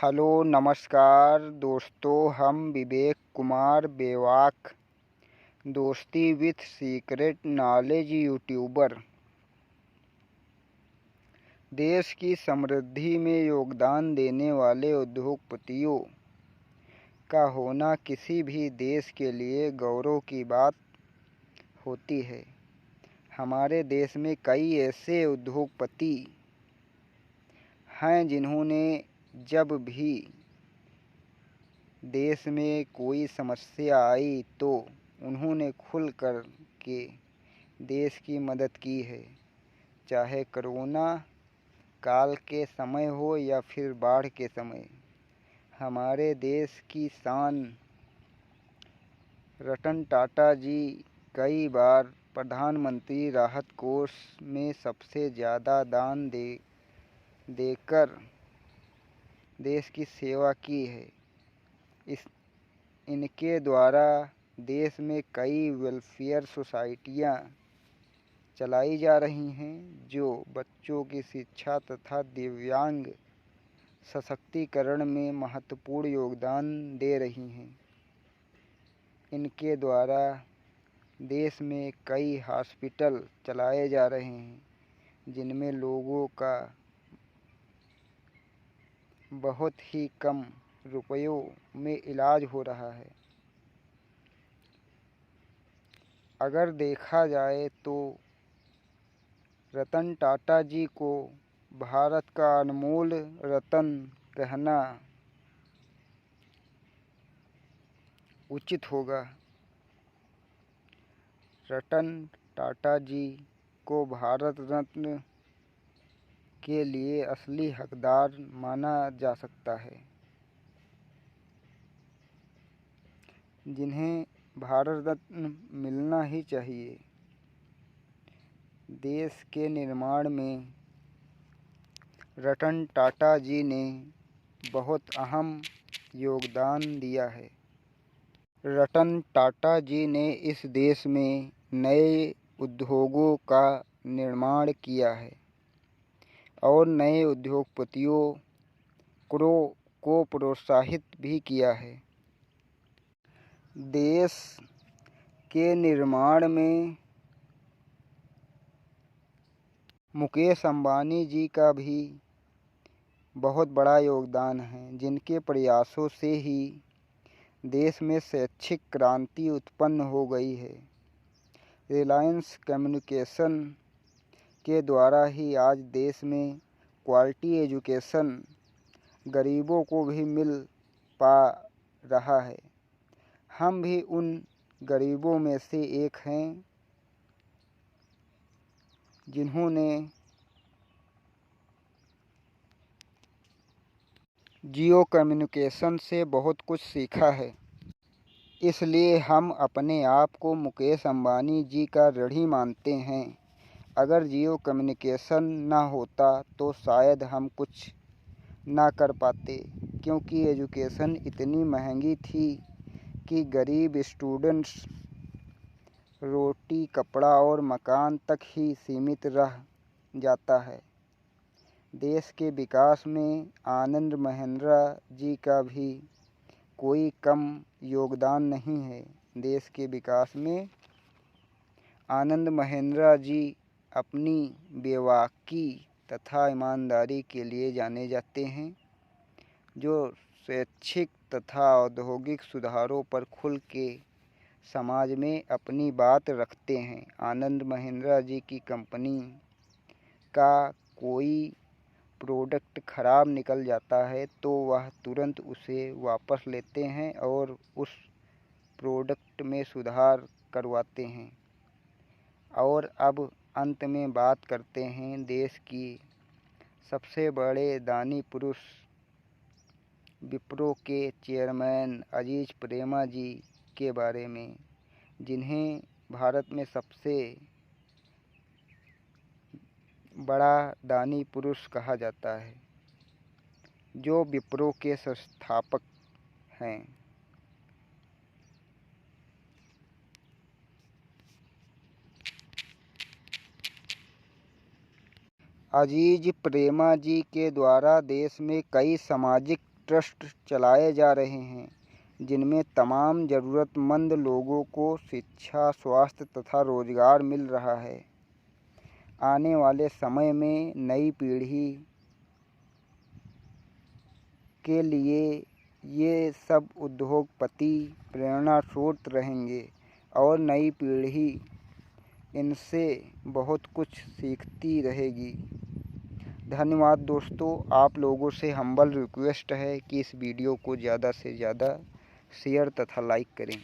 Hello नमस्कार दोस्तों, हम विवेक कुमार बेवाक दोस्ती विथ सीक्रेट नॉलेज यूट्यूबर। देश की समृद्धि में योगदान देने वाले उद्योगपतियों का होना किसी भी देश के लिए गौरव की बात होती है। हमारे देश में कई ऐसे उद्योगपति हैं जिन्होंने जब भी देश में कोई समस्या आई तो उन्होंने खुल कर के देश की मदद की है, चाहे कोरोना काल के समय हो या फिर बाढ़ के समय। हमारे देश की शान रतन टाटा जी कई बार प्रधानमंत्री राहत कोष में सबसे ज़्यादा दान देकर देश की सेवा की है। इनके द्वारा देश में कई वेलफेयर सोसाइटियाँ चलाई जा रही हैं जो बच्चों की शिक्षा तथा दिव्यांग सशक्तिकरण में महत्वपूर्ण योगदान दे रही हैं। इनके द्वारा देश में कई हॉस्पिटल चलाए जा रहे हैं जिनमें लोगों का बहुत ही कम रुपयों में इलाज हो रहा है। अगर देखा जाए तो रतन टाटा जी को भारत का अनमोल रतन कहना उचित होगा। रतन टाटा जी को भारत रत्न के लिए असली हकदार माना जा सकता है, जिन्हें भारत रत्न मिलना ही चाहिए। देश के निर्माण में रतन टाटा जी ने बहुत अहम योगदान दिया है। रतन टाटा जी ने इस देश में नए उद्योगों का निर्माण किया है और नए उद्योगपतियों को प्रोत्साहित भी किया है। देश के निर्माण में मुकेश अंबानी जी का भी बहुत बड़ा योगदान है, जिनके प्रयासों से ही देश में शैक्षिक क्रांति उत्पन्न हो गई है। रिलायंस कम्युनिकेशन के द्वारा ही आज देश में क्वालिटी एजुकेशन गरीबों को भी मिल पा रहा है। हम भी उन गरीबों में से एक हैं जिन्होंने जियो कम्युनिकेशन से बहुत कुछ सीखा है। इसलिए हम अपने आप को मुकेश अंबानी जी का ऋणी मानते हैं। अगर जियो कम्युनिकेशन ना होता तो शायद हम कुछ ना कर पाते, क्योंकि एजुकेशन इतनी महंगी थी कि गरीब स्टूडेंट्स रोटी कपड़ा और मकान तक ही सीमित रह जाता है। देश के विकास में आनंद महिंद्रा जी का भी कोई कम योगदान नहीं है। देश के विकास में आनंद महिंद्रा जी अपनी बेबाकी तथा ईमानदारी के लिए जाने जाते हैं, जो शैक्षिक तथा औद्योगिक सुधारों पर खुल के समाज में अपनी बात रखते हैं। आनंद महिंद्रा जी की कंपनी का कोई प्रोडक्ट ख़राब निकल जाता है तो वह तुरंत उसे वापस लेते हैं और उस प्रोडक्ट में सुधार करवाते हैं। और अब अंत में बात करते हैं देश की सबसे बड़े दानी पुरुष विप्रो के चेयरमैन अजीज प्रेमा जी के बारे में, जिन्हें भारत में सबसे बड़ा दानी पुरुष कहा जाता है, जो विप्रो के संस्थापक हैं। अजीज प्रेमा जी के द्वारा देश में कई सामाजिक ट्रस्ट चलाए जा रहे हैं, जिनमें तमाम ज़रूरतमंद लोगों को शिक्षा, स्वास्थ्य तथा रोजगार मिल रहा है। आने वाले समय में नई पीढ़ी के लिए ये सब उद्योगपति प्रेरणा स्रोत रहेंगे और नई पीढ़ी इनसे बहुत कुछ सीखती रहेगी। धन्यवाद दोस्तों। आप लोगों से हम्बल रिक्वेस्ट है कि इस वीडियो को ज़्यादा से ज़्यादा शेयर तथा लाइक करें।